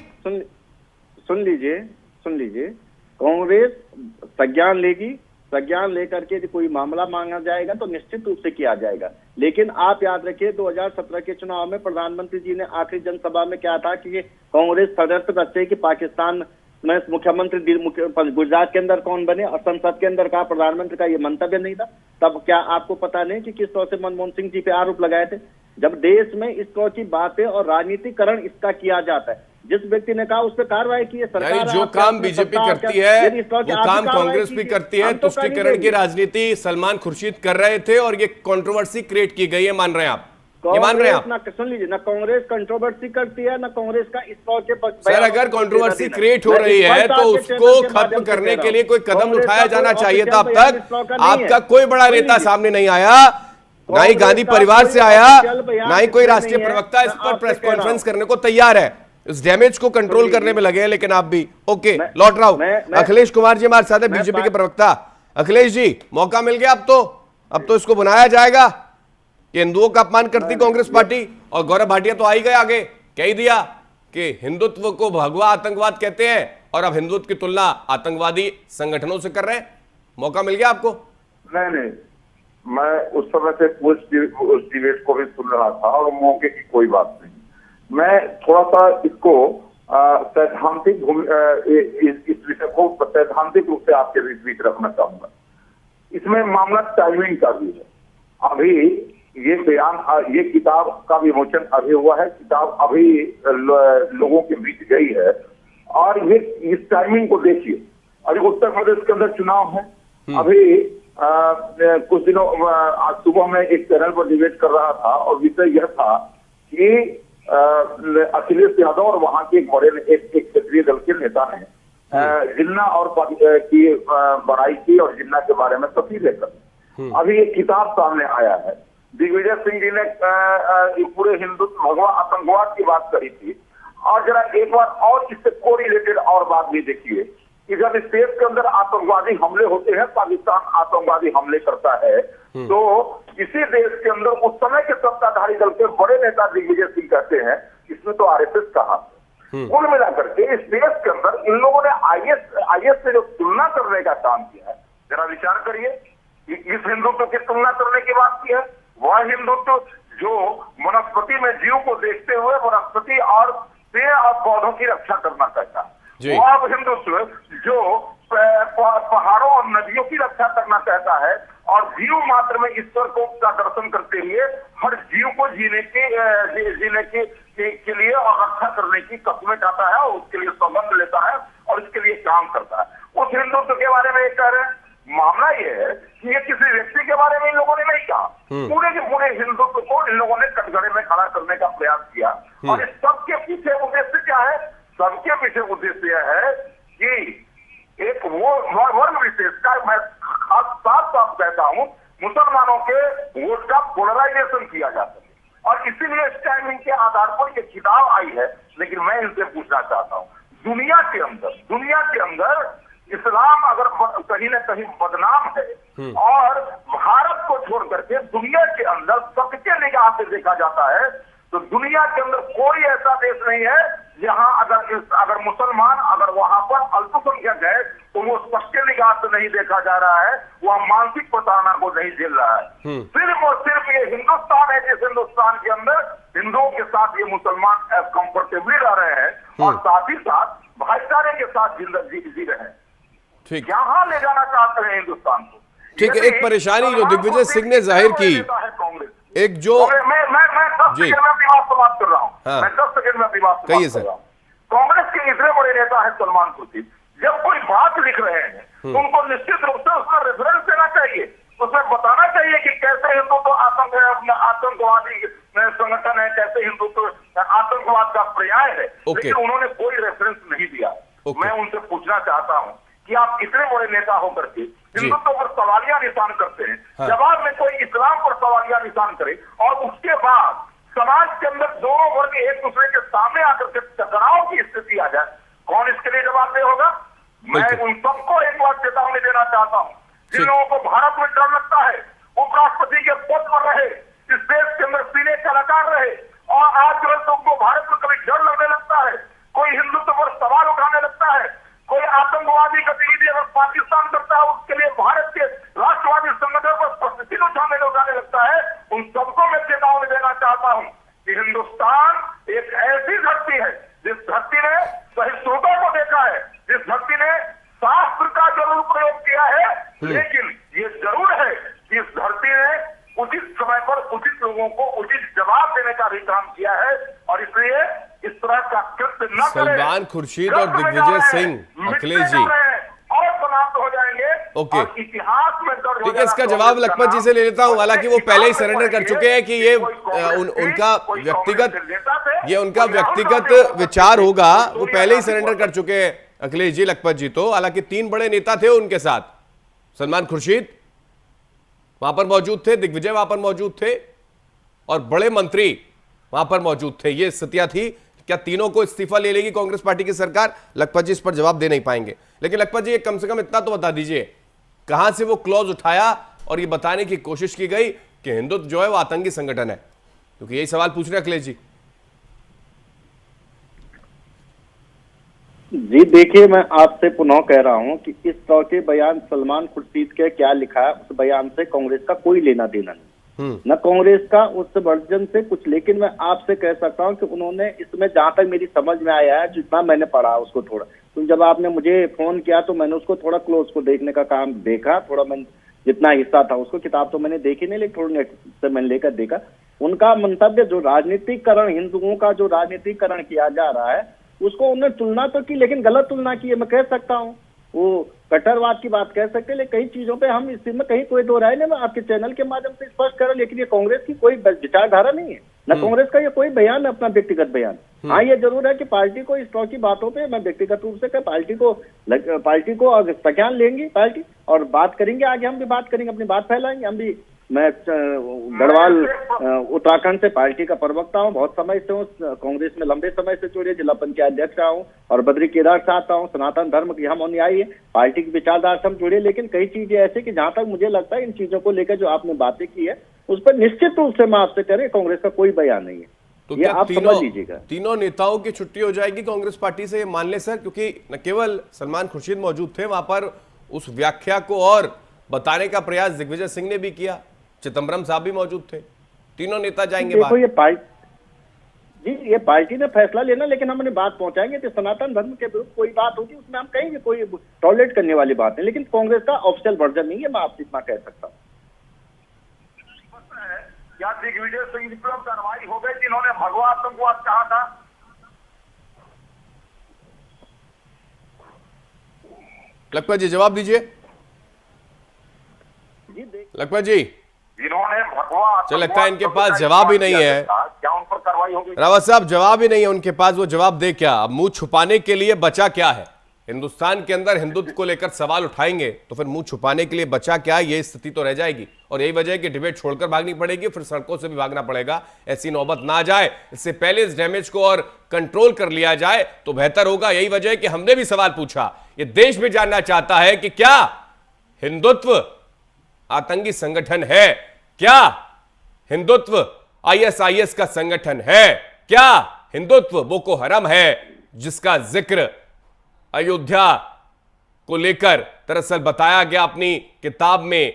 सुन लीजिए, कांग्रेस संज्ञान लेगी, संज्ञान लेकर के कोई मामला मांगा जाएगा तो निश्चित रूप से किया जाएगा। लेकिन आप याद रखिए 2017 के चुनाव में प्रधानमंत्री जी ने आखिरी जनसभा में क्या था कि कांग्रेस षड्यंत्र करते है कि पाकिस्तान में मुख्यमंत्री गुजरात के अंदर कौन बने और संसद के अंदर का प्रधानमंत्री का ये मंतव्य नहीं था। तब क्या आपको पता नहीं कि किस तरह से मनमोहन सिंह जी पे आरोप लगाए थे? जब देश में इस तरह की बातें और राजनीतिकरण इसका किया जाता है, जिस व्यक्ति ने कहा उस पर कार्रवाई की है सरकार। जो काम बीजेपी करती है वो काम कांग्रेस भी करती है। तुष्टीकरण की राजनीति सलमान खुर्शीद कर रहे थे और ये कंट्रोवर्सी क्रिएट की गई है, मान रहे हैं आप? ये मान रहे हैं आप? सुन लीजिए, ना कांग्रेस कंट्रोवर्सी करती है ना कांग्रेस का इस तरह के। सर अगर कंट्रोवर्सी क्रिएट हो रही है तो उसको खत्म करने के लिए कोई कदम उठाया जाना चाहिए था। अब तक आपका कोई बड़ा नेता सामने नहीं आया, ना ही गांधी परिवार से आया, ना ही कोई राष्ट्रीय प्रवक्ता इस पर प्रेस कॉन्फ्रेंस करने को तैयार है। इस डैमेज को कंट्रोल करने में लगे हैं। लेकिन आप भी ओके, लौट रहा हूं। अखिलेश कुमार जी हमारे साथ है, बीजेपी के प्रवक्ता। अखिलेश जी, मौका मिल गया अब तो इसको बनाया जाएगा। कि हिंदुओं का अपमान करती कांग्रेस पार्टी, और गौरव भाटिया तो आ ही गए आगे, कह ही दिया कि हिंदुत्व को भगवा आतंकवाद कहते हैं और अब हिंदुत्व की तुलना आतंकवादी संगठनों से कर रहे हैं। मौका मिल गया आपको? नहीं, मैं उस समय से उस डिबेट को भी सुन रहा था और मौके की कोई बात नहीं। मैं थोड़ा सा इसको सैद्धांतिक इस विषय को सैद्धांतिक रूप से आपके बीच रखना चाहूंगा। इसमें मामला टाइमिंग का भी है। अभी ये बयान, ये किताब का विमोचन अभी हुआ है, किताब अभी लोगों के बीच गई है, और ये इस टाइमिंग को देखिए। अभी उत्तर प्रदेश के अंदर चुनाव है। अभी कुछ दिनों आज सुबह में एक चैनल पर डिबेट कर रहा था और विषय यह था कि अखिलेश यादव और वहां के एक क्षेत्रीय दल के नेता ने जिन्ना और की बड़ाई की और जिन्ना के बारे में तफसील लेकर अभी एक किताब सामने आया है। दिग्विजय सिंह जी ने पूरे हिंदुत्व भगवा आतंकवाद की बात करी थी, और जरा एक बार और इससे कोरिलेटेड और बात भी देखिए कि जब इस देश के अंदर आतंकवादी हमले होते हैं, पाकिस्तान आतंकवादी हमले करता है, तो इसी देश के अंदर उस समय के सत्ताधारी दल के बड़े नेता दिग्विजय सिंह कहते हैं इसमें तो आरएसएस कहा। कुल मिलाकर के इस देश के अंदर इन लोगों ने आईएस से जो तुलना करने का काम किया है, जरा विचार करिए। इस हिंदुत्व की तुलना करने की बात की है, वह हिंदुत्व जो वनस्पति में जीव को देखते हुए वनस्पति और पेड़ और पौधों की रक्षा करना चाहता है, वह हिंदुत्व जो पहाड़ों और नदियों की रक्षा करना चाहता है और जीव मात्र में ईश्वर को का दर्शन करते हुए हर जीव को जीने के लिए और रक्षा करने की कसमें खाता है और उसके लिए सौगंध लेता है और इसके लिए काम करता है। उस हिंदुत्व के बारे में कह रहे हैं। मामला ये है कि ये किसी व्यक्ति के बारे में इन लोगों ने नहीं कहा, पूरे के पूरे हिंदुत्व को इन लोगों ने कटघरे में खड़ा करने का प्रयास किया। और इस सबके पीछे उद्देश्य क्या है? सबके पीछे उद्देश्य है कि एक वो वर्ग विशेष का, मैं साफ साफ कहता हूं, मुसलमानों के वोट का पोलराइजेशन किया जा सके, और इसीलिए इस टाइमिंग के आधार पर ये किताब आई है। लेकिन मैं इनसे पूछना चाहता हूं, दुनिया के अंदर इस्लाम अगर कहीं न कहीं बदनाम है और भारत को छोड़ करके दुनिया के अंदर सबके निगाह से देखा जाता है, तो दुनिया के अंदर कोई ऐसा देश नहीं है जहां अगर मुसलमान अगर वहां पर अल्पसंख्यक है तो वो सबके निगाह से नहीं देखा जा रहा है, वह मानसिक प्रताड़ना को नहीं झेल रहा है। सिर्फ और सिर्फ ये हिंदुस्तान है जिस हिंदुस्तान के अंदर हिंदुओं के साथ ये मुसलमान कंफर्टेबली रह रहे हैं और साथ ही साथ भाईचारे के साथ जिंदगी जी रहे हैं। ठीक, यहाँ ले जाना चाहते हैं हिंदुस्तान को। ठीक है, एक परेशानी जो दिग्विजय सिंह ने जाहिर की, एक जो मैं 10 सेकंड में अपनी बात समाप्त कर रहा हूँ। हाँ। मैं 10 सेकंड में अपनी बात कहिए समाप्त कर रहा हूँ। कांग्रेस के इतने बड़े नेता है सलमान खुर्शीद, जब कोई बात लिख रहे हैं तो उनको निश्चित रूप से उसमें रेफरेंस देना चाहिए, उसमें बताना चाहिए कि कैसे हिंदुत्व आतंकवादी संगठन है, कैसे हिंदुत्व आतंकवाद का पर्याय है। लेकिन उन्होंने कोई रेफरेंस नहीं दिया। मैं उनसे पूछना चाहता हूँ कि आप इतने बड़े नेता होकर के हिंदुत्व पर सवालिया निशान करते हैं, जवाब में कोई इस्लाम पर सवालिया निशान करे और उसके बाद समाज के अंदर दोनों वर्ग एक दूसरे के सामने आकर के टकराव की स्थिति आ जाए, कौन इसके लिए जवाबदेह होगा? मैं उन सबको एक बार चेतावनी देना चाहता हूँ, जिन लोगों को भारत में डर लगता है, उपराष्ट्रपति के पद पर रहे, इस देश के अंदर सीने कलाकार रहे, और आज जो तुमको भारत में कभी डर लगने लगता है, कोई हिंदुत्व पर सवाल उठाने लगता है, कोई आतंकवादी गतिविधि अगर पाकिस्तान करता है उसके लिए भारत के राष्ट्रवादी संगठन पर प्रश्न उठाने लगता है, उन सबको मैं चेतावनी देना चाहता हूं कि हिंदुस्तान एक ऐसी धरती है जिस धरती ने सहिष्णुता को देखा है, जिस धरती ने शास्त्र का जरूर प्रयोग किया है, लेकिन ये जरूर है कि इस धरती ने उचित समय पर उचित लोगों को उचित जवाब देने का भी काम किया है, और इसलिए इस तरह का कृत्य न करें। सलमान खुर्शीद और दिग्विजय सिंह, अखिलेश जी और समाप्त हो जाएंगे। ओके, इतिहास में दर्ज ठीक है, इसका जवाब लखपत जी से ले लेता हूं। हालांकि वो पहले ही सरेंडर कर चुके हैं कि ये उनका व्यक्तिगत विचार होगा, वो पहले ही सरेंडर कर चुके हैं अखिलेश जी। लखपत जी तो हालांकि 3 बड़े नेता थे उनके साथ, सलमान खुर्शीद वहां पर मौजूद थे, दिग्विजय वहां पर मौजूद थे और बड़े मंत्री वहां पर मौजूद थे। ये स्थितियां थी। क्या तीनों को इस्तीफा ले लेगी कांग्रेस पार्टी की सरकार? लखपत जी इस पर जवाब दे नहीं पाएंगे, लेकिन लखपत जी कम से कम इतना तो बता दीजिए, कहां से वो क्लॉज उठाया और ये बताने की कोशिश की गई कि हिंदुत्व जो है वो आतंकी संगठन है? क्योंकि यही सवाल पूछ रहे हैं अखिलेश जी। जी देखिए, मैं आपसे पुनः कह रहा हूं कि इस तरह के बयान सलमान खुर्शीद के क्या लिखा है उस बयान से कांग्रेस का कोई लेना देना नहीं, न कांग्रेस का उस वर्जन से कुछ। लेकिन मैं आपसे कह सकता हूं कि उन्होंने इसमें जहां तक मेरी समझ में आया है, जितना मैंने पढ़ा उसको थोड़ा, तो जब आपने मुझे फोन किया तो मैंने उसको थोड़ा क्लोज को देखने का काम देखा, थोड़ा मैंने जितना हिस्सा था उसको, किताब तो मैंने देखी नहीं लेकिन थोड़ा नेट से मैंने लेकर देखा। उनका मंतव्य जो राजनीतिकरण, हिंदुओं का जो राजनीतिकरण किया जा रहा है उसको उन्होंने तुलना तो की, लेकिन गलत तुलना की है, मैं कह सकता हूँ। वो कट्टरवाद की बात कह सकते हैं, लेकिन कई चीजों पे हम इसमें कहीं कोई दो राय नहीं, मैं आपके चैनल के माध्यम से स्पष्ट कर रहा हूं। लेकिन ये कांग्रेस की कोई विचारधारा नहीं है, न कांग्रेस का ये कोई बयान है अपना व्यक्तिगत बयान। हाँ, ये जरूर है कि पार्टी को इस तरह की बातों पे मैं व्यक्तिगत रूप से पार्टी को अगर संज्ञान लेंगी पार्टी और बात करेंगे, आगे हम भी बात करेंगे, अपनी बात फैलाएंगे हम भी। मैं गढ़वाल उत्तराखंड से पार्टी का प्रवक्ता हूँ, बहुत समय से हूँ, कांग्रेस में लंबे समय से जुड़े, जिला पंचायत अध्यक्ष रहा हूँ और बद्री केदार से आता हूँ। सनातन धर्म की हम अनुयायी है, पार्टी की विचारधारा से हम जुड़े। लेकिन कई चीजें ऐसे कि जहां तक मुझे लगता है इन चीजों को लेकर जो आपने बातें की है उस पर निश्चित रूप से मैं आपसे कह रही, कांग्रेस का कोई बयान नहीं है। तो ये आप समझ लीजिएगा। तीनों नेताओं की छुट्टी हो जाएगी कांग्रेस पार्टी से, ये मान ले सर? क्योंकि न केवल सलमान खुर्शीद मौजूद थे वहां पर, उस व्याख्या को और बताने का प्रयास दिग्विजय सिंह ने भी किया, चिदम्बरम साहब भी मौजूद थे, तीनों नेता जाएंगे देखो बाहर। ये पार्टी ने फैसला लेना, लेकिन हम अपनी बात पहुंचाएंगे कि सनातन धर्म के विरुद्ध कोई बात होगी उसमें हम कहेंगे, कोई टॉलरेट करने वाली बात नहीं। लेकिन कांग्रेस का ऑफिशियल वर्जन नहीं है, मैं आपसे इतना कह सकता हूँ। क्या दिग्विजय सिंह पर कार्रवाई हो गई जिन्होंने भगवा आतंकवाद कहा था? लखपत जी जवाब दीजिए। लखपत जी, जिन्होंने भगवा, चल लगता है इनके पास जवाब ही नहीं है। क्या उन पर कार्रवाई होगी? रावत साहब, जवाब ही नहीं है उनके पास, वो जवाब दे क्या? अब मुंह छुपाने के लिए बचा क्या है? हिंदुस्तान के अंदर हिंदुत्व को लेकर सवाल उठाएंगे तो फिर मुंह छुपाने के लिए बचा क्या है? ये स्थिति तो रह जाएगी और यही वजह है कि डिबेट छोड़कर भागनी पड़ेगी, फिर सड़कों से भी भागना पड़ेगा। ऐसी नौबत ना आ जाए, इससे पहले इस डैमेज को और कंट्रोल कर लिया जाए तो बेहतर होगा। यही वजह है कि हमने भी सवाल पूछा, ये देश भी जानना चाहता है कि क्या हिंदुत्व आतंकी संगठन है? क्या हिंदुत्व आईएसआईएस का संगठन है? क्या हिंदुत्व बोको हराम है, जिसका जिक्र अयोध्या को लेकर दरअसल बताया गया अपनी किताब में,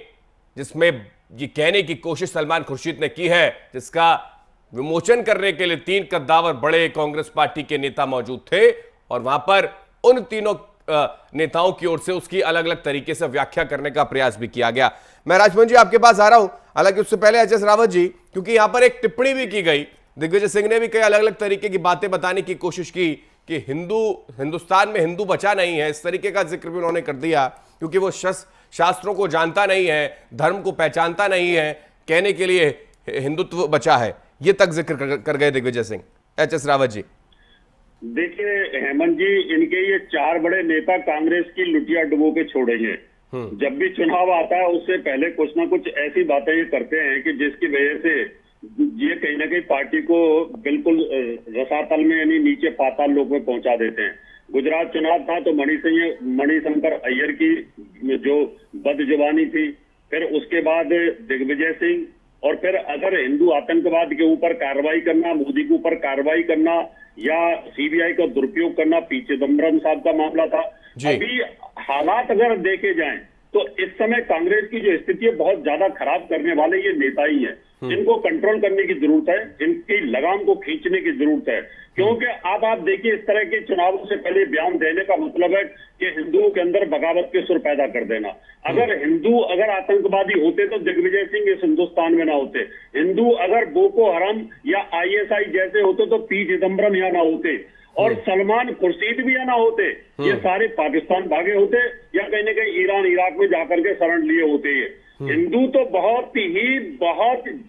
जिसमें ये कहने की कोशिश सलमान खुर्शीद ने की है, जिसका विमोचन करने के लिए 3 कद्दावर बड़े कांग्रेस पार्टी के नेता मौजूद थे और वहां पर उन तीनों नेताओं की ओर से उसकी अलग अलग तरीके से व्याख्या करने का प्रयास भी किया गया। मैं राजमोहन जी आपके पास आ रहा हूं, हालांकि उससे पहले एच एस रावत जी, क्योंकि यहां पर एक टिप्पणी भी की गई, दिग्विजय सिंह ने भी कई अलग अलग तरीके की बातें बताने की कोशिश की कि हिंदुस्तान में हिंदू बचा नहीं है, इस तरीके का जिक्र भी उन्होंने कर दिया, क्योंकि वो शास्त्रों को जानता नहीं है, धर्म को पहचानता नहीं है, कहने के लिए हिंदुत्व बचा है, ये तक जिक्र कर गए दिग्विजय सिंह। H S Rawat ji. देखिए हेमंत जी, इनके ये 4 बड़े नेता कांग्रेस की लुटिया डुबो के छोड़ेंगे। जब भी चुनाव आता है उससे पहले कुछ ना कुछ ऐसी बातें ये करते हैं कि जिसकी वजह से ये कहीं ना कहीं पार्टी को बिल्कुल रसातल में यानी नीचे पाताल लोक में पहुंचा देते हैं। गुजरात चुनाव था तो मणिशंकर अय्यर की जो बदजुबानी थी, फिर उसके बाद दिग्विजय सिंह, और फिर अगर हिंदू आतंकवाद के ऊपर कार्रवाई करना, मोदी के ऊपर कार्रवाई करना या सीबीआई का दुरुपयोग करना, पी चिदम्बरम साहब का मामला था। अभी हालात अगर देखे जाएं तो इस समय कांग्रेस की जो स्थिति है बहुत ज्यादा खराब करने वाले ये नेता ही हैं। इनको कंट्रोल करने की जरूरत है, इनकी लगाम को खींचने की जरूरत है, क्योंकि अब आप देखिए इस तरह के चुनावों से पहले बयान देने का मतलब है कि हिंदुओं के अंदर बगावत के सुर पैदा कर देना। अगर आतंकवादी होते तो दिग्विजय सिंह इस हिंदुस्तान में ना होते, हिंदू अगर बोको हराम या आईएसआई जैसे होते तो पी चिदम्बरम यहाँ ना होते और सलमान खुर्शीद भी यहाँ ना होते, ये सारे पाकिस्तान भागे होते या कहीं ना कहीं ईरान इराक में जाकर के शरण लिए होते। ये हिंदू तो बहुत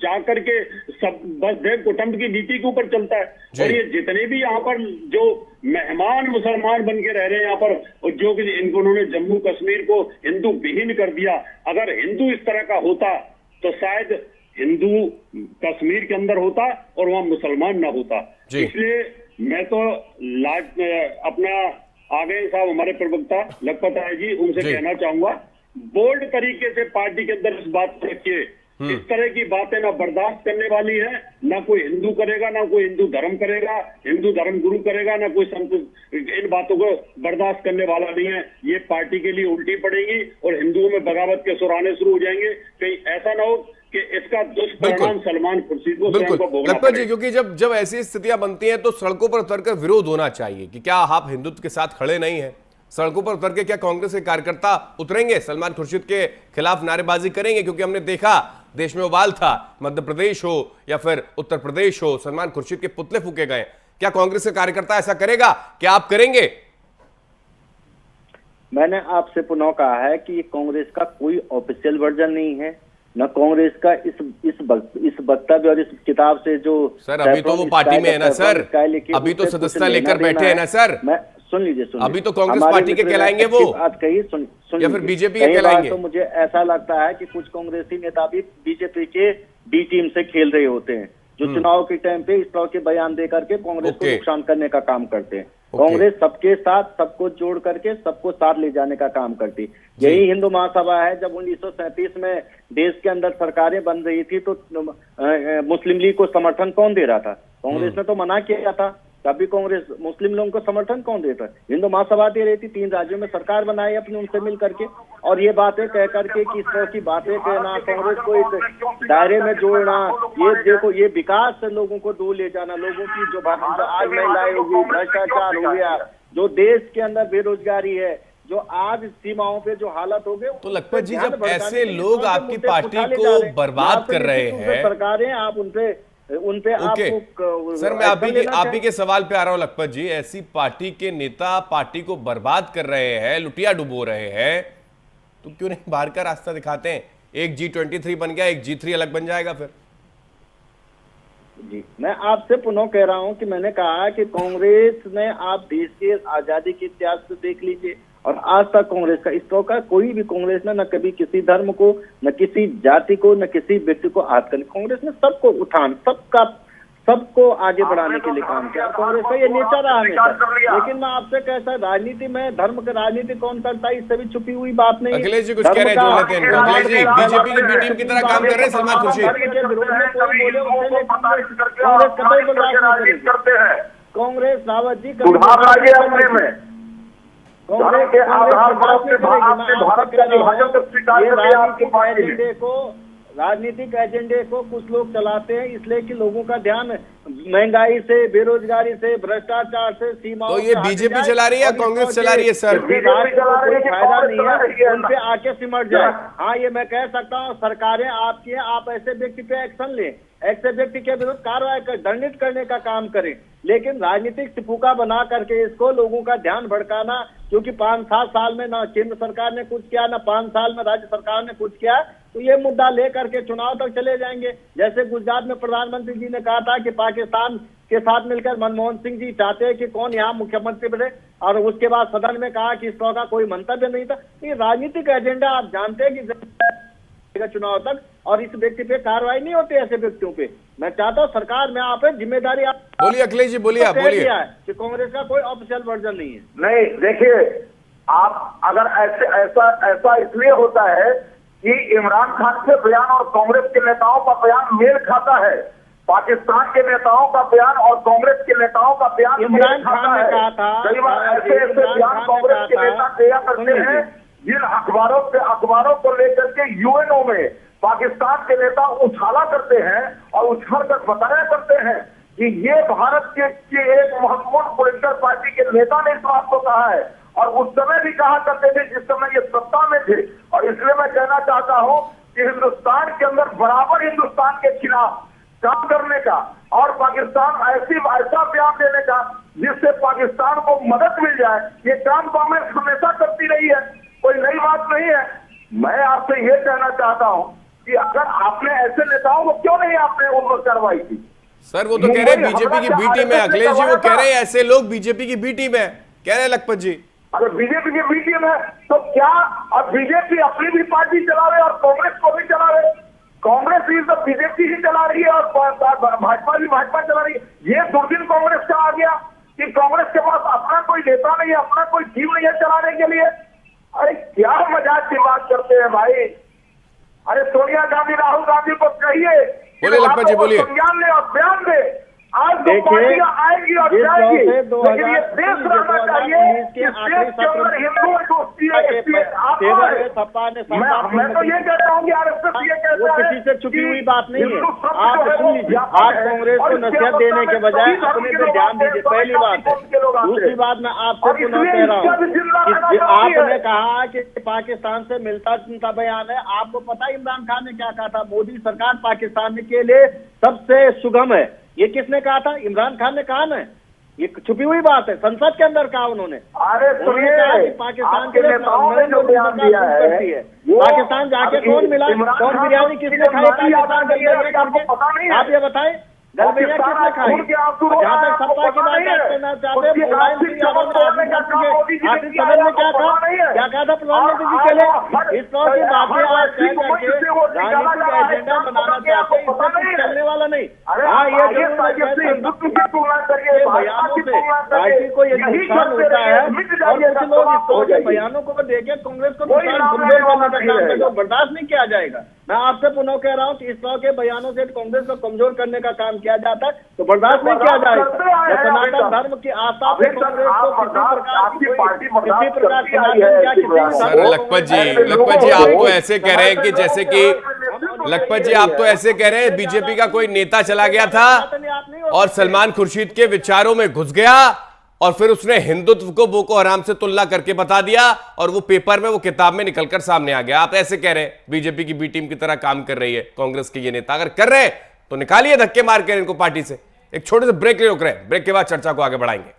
जाकर के सब बस देव कुटुंब की नीति के ऊपर चलता है। और ये जितने भी यहाँ पर जो मेहमान मुसलमान बन के रह रहे हैं यहाँ पर, जो कि इन्होंने जम्मू कश्मीर को हिंदू विहीन कर दिया, अगर हिंदू इस तरह का होता तो शायद हिंदू कश्मीर के अंदर होता और वहां मुसलमान ना होता। इसलिए मैं तो अपना आगे साहब हमारे प्रवक्ता लखपत राय जी, उनसे कहना चाहूंगा, बोल्ड तरीके से पार्टी के अंदर इस बात को रखिए इस तरह की बातें ना बर्दाश्त करने वाली है, ना कोई हिंदू करेगा, ना कोई हिंदू धर्म करेगा, हिंदू धर्म गुरु करेगा, ना कोई संत इन बातों को बर्दाश्त करने वाला नहीं है। ये पार्टी के लिए उल्टी पड़ेगी और हिंदुओं में बगावत के सुर आने शुरू हो जाएंगे। कहीं ऐसा ना हो कि इसका दुष्परिणाम सलमान खुर्शीद को स्वयं को भोगना लखपत जी, पड़े। क्योंकि जब ऐसी स्थितियां बनती हैं तो सड़कों पर उतरकर विरोध होना चाहिए कि क्या आप हिंदुत्व के साथ खड़े नहीं हैं। सड़कों पर उतर के क्या कांग्रेस के कार्यकर्ता उतरेंगे, सलमान खुर्शीद के खिलाफ नारेबाजी करेंगे? क्योंकि हमने देखा देश में उबाल था, मध्य प्रदेश हो या फिर उत्तर प्रदेश हो, सलमान खुर्शीद के पुतले फूके गए। क्या कांग्रेस के कार्यकर्ता ऐसा करेगा? क्या आप करेंगे? मैंने आपसे पुनः कहा है कि कांग्रेस का कोई ऑफिशियल वर्जन नहीं है, न कांग्रेस का इस वक्तव्य और इस किताब से जो सर अभी तो वो पार्टी में है ना सर, अभी तो सदस्यता लेकर बैठे हैं ना सर। मैं सुन लीजिए अभी तो कांग्रेस पार्टी के कहलाएंगे वो, बात कही सुन या फिर बीजेपी के कहलाएंगे। तो मुझे ऐसा लगता है कि कुछ कांग्रेसी नेता भी बीजेपी के डी टीम से खेल रहे होते हैं, जो चुनाव के टाइम पे इस तरह के बयान दे करके कांग्रेस को नुकसान करने का काम करते हैं। कांग्रेस सबके साथ सबको जोड़ करके सबको साथ ले जाने का काम करती। यही हिंदू महासभा है। जब 1937 में देश के अंदर सरकारें बन रही थी तो मुस्लिम लीग को समर्थन कौन दे रहा था? कांग्रेस ने तो मना किया था। तभी कांग्रेस मुस्लिम लोगों को समर्थन कौन देता? हिंदू महासभा दे रही थी। 3 राज्यों में सरकार बनाई अपनी उनसे मिल करके, और ये बातें कह करके कि इस तरह की बातें कहना, कांग्रेस को इस दायरे में जोड़ना, ये देखो ये विकास से लोगों को दूर ले जाना, लोगों की जो आज महिलाएं होगी, भ्रष्टाचार हो गया, जो देश के अंदर बेरोजगारी है, जो आज सीमाओं पे जो हालत हो गए। तो लखपत जी, जब ऐसे लोग आपकी पार्टी को बर्बाद कर रहे हैं, सरकारें आप उनपे आपको सर मैं आप ही के सवाल पे आ रहा हूं लखपत जी। ऐसी पार्टी के नेता पार्टी को बर्बाद कर रहे हैं, लुटिया डुबो रहे हैं, तो क्यों नहीं बाहर का रास्ता दिखाते हैं? एक G23 बन गया, एक G3 अलग बन जाएगा फिर। जी मैं आपसे पुनः कह रहा हूं कि मैंने कहा कि कांग्रेस ने, आप देश के आजादी के इतिहास से देख लीजिए, और आज तक कांग्रेस का इस तरह का कोई भी कांग्रेस ने न कभी किसी धर्म को, न किसी जाति को, न किसी व्यक्ति को हाथ करने, कांग्रेस ने सबको उठान, सबको आगे बढ़ाने के लिए काम किया। कांग्रेस का ये नेचर रहा हमेशा। लेकिन मैं आपसे कहता है, राजनीति में धर्म की राजनीति कौन करता है, इससे भी छुपी हुई बात नहीं है। अखिलेश जी कुछ कह रहे हैं, जो लेते हैं अखिलेश जी, बीजेपी की बी टीम की तरह काम कर रहे हैं सलमान खुर्शीद। कांग्रेस रावत जी राजनीतिक एजेंडे को कुछ लोग चलाते हैं, इसलिए कि लोगों का ध्यान महंगाई से, बेरोजगारी से, भ्रष्टाचार से, सीमाओं तो ये बीजेपी चला रही है या कांग्रेस चला रही है सर? फायदा नहीं है, उन पे आके सिमट जाए। हाँ ये मैं कह सकता हूँ, सरकारें आपकी हैं, आप ऐसे व्यक्ति पे एक्शन लें, ऐसे व्यक्ति के विरुद्ध कार्रवाई कर, दंडित करने का काम करें। लेकिन राजनीतिक सिपुका बना करके इसको लोगों का ध्यान भड़काना, क्योंकि 5-7 साल में ना केंद्र सरकार ने कुछ किया, ना 5 साल में राज्य सरकार ने कुछ किया, तो ये मुद्दा लेकर के चुनाव तक चले जाएंगे। जैसे गुजरात में प्रधानमंत्री जी ने कहा था कि पाकिस्तान के साथ मिलकर मनमोहन सिंह जी चाहते हैं कि कौन यहाँ मुख्यमंत्री बने, और उसके बाद सदन में कहा कि इस तरह का कोई मंतव्य नहीं था। ये राजनीतिक एजेंडा आप जानते हैं कि चुनाव तक, और इस व्यक्ति पे कार्रवाई नहीं होती ऐसे व्यक्तियों पे। मैं चाहता हूँ सरकार में आप जिम्मेदारी आप बोलिए अखिलेश जी, बोलिए आप बोलिए। कि कांग्रेस का कोई ऑफिशियल वर्जन नहीं है। नहीं देखिए, आप अगर ऐसा इसलिए होता है कि इमरान खान के बयान और कांग्रेस के नेताओं का बयान मेल खाता है। पाकिस्तान के नेताओं का बयान और कांग्रेस के नेताओं का बयान इमरान खान ने कहा था, कई बार ऐसे बयान कांग्रेस के नेता दिया करते हैं जिन अखबारों को लेकर के यूएनओ में पाकिस्तान के नेता उछाला करते हैं और उछाल कर बताया करते हैं कि ये भारत के एक महत्वपूर्ण पॉलिटिकल पार्टी के नेता ने इस बात को कहा है, और उस समय भी कहा करते थे जिस समय ये सत्ता में थे। और इसलिए मैं कहना चाहता हूं कि हिंदुस्तान के अंदर बराबर हिंदुस्तान के खिलाफ काम करने का और पाकिस्तान ऐसा बयान देने का जिससे पाकिस्तान को मदद मिल जाए, ये काम कांग्रेस हमेशा करती रही है, कोई नई बात नहीं है। मैं आपसे ये कहना चाहता हूं कि अगर आपने ऐसे नेताओं को क्यों नहीं आपने उन पर कार्रवाई की? सर वो तो कह रहे हैं बीजेपी की बी टीम है अखिलेश जी, वो कह रहे हैं ऐसे लोग बीजेपी की बी टीम है, कह रहे हैं लखपत जी। अगर बीजेपी की बी टीम है तो क्या अब बीजेपी अपनी भी पार्टी चला रहे और कांग्रेस को भी चला रहे? कांग्रेस भी तो बीजेपी ही चला रही है और भाजपा भी भाजपा चला रही है। ये दुर्दिन कांग्रेस का आ गया कि कांग्रेस के पास अपना कोई नेता नहीं है, अपना कोई टीम नहीं है चलाने के लिए। अरे क्या मजाक की बात करते हैं भाई, अरे सोनिया गांधी राहुल गांधी को कहिए कि बोलिए लखपत जी, बोलिए। संज्ञान ले और बयान दे। आज तो देखिए, पार्टियां आएंगी और जिस जाएंगी, तरह से लेकिन ये देश रहना चाहिए कि देश के अंदर हिंदू दोस्ती है, मैं तो ये कहता हूँ कि आरएसएस ये कहता वो है किसी से छुपी हुई बात नहीं है। हिंदू शब्द आप जो है सुन वो लीजिए, व्यापक आप है। कांग्रेस और को इसके नसीहत अवसर देने के में बजाय सभी धर्म अपने के पे लोग ध्यान आते हैं, दीजिए, सभी पहली बात है। जाति के लोग आते हैं। दूसरी बात मैं आपसे और पुनः इसलिए कह रहा इसका हूँ भी जिम्मा कि रहना जरूरी है। आपने कहा कि पाकिस्तान से मिलता जुलता बयान है। आपको पता है इमरान खान ने क्या कहा था? मोदी सरकार पाकिस्तान के लिए सबसे सुगम है। ये किसने कहा था? इमरान खान ने कहा ना। ये छुपी हुई बात है, संसद के अंदर कहा उन्होंने। अरे उन्होंने कहा कि पाकिस्तान के लिए नरेंद्र मोदी सरकार करती है। पाकिस्तान जाके कौन मिला? कौन बिरयानी किसने खाई पाकिस्तान गई? आप ये बताएं, दलबैया किसने खाई? जहाँ तक सत्ता की बात करना चाहते हैं, मुलायम सिंह यादव ने आखिर सदन में क्या कहा? क्या कहा था प्रधानमंत्री जी के लिए? इस तरह की बातें आज कह करके राजनीतिक एजेंडा बनाना चाहते हैं, इससे कुछ चलने वाला नहीं। हाँ, ये बयानों से पार्टी को यदि नुकसान होता है और कुछ लोग इस तरह के बयानों को देके कांग्रेस को नुकसान कमजोर करने का काम करते, बर्दाश्त नहीं किया जाएगा। मैं आपसे पुनः कह रहा हूँ कि इस तरह के बयानों से कांग्रेस को कमजोर करने का काम किया जाता है तो बर्दाश्त नहीं किया जाएगा। सनातन धर्म की आस्था पे कांग्रेस को किसी प्रकार सर लखपत जी आप तो ऐसे कह रहे हैं कि जैसे कि लखपत जी आप तो ऐसे कह रहे हैं बीजेपी का कोई नेता चला गया था और सलमान खुर्शीद के विचारों में घुस गया और फिर उसने हिंदुत्व को बोको हराम से तुलना करके बता दिया और वो पेपर में, वो किताब में निकलकर सामने आ गया। आप ऐसे कह रहे हैं बीजेपी की बी टीम की तरह काम कर रही है कांग्रेस के ये नेता। अगर कर रहे हैं तो निकालिए धक्के मार कर इनको पार्टी से। एक छोटे से ब्रेक ले रोक रहे हैं, ब्रेक के बाद चर्चा को आगे बढ़ाएंगे।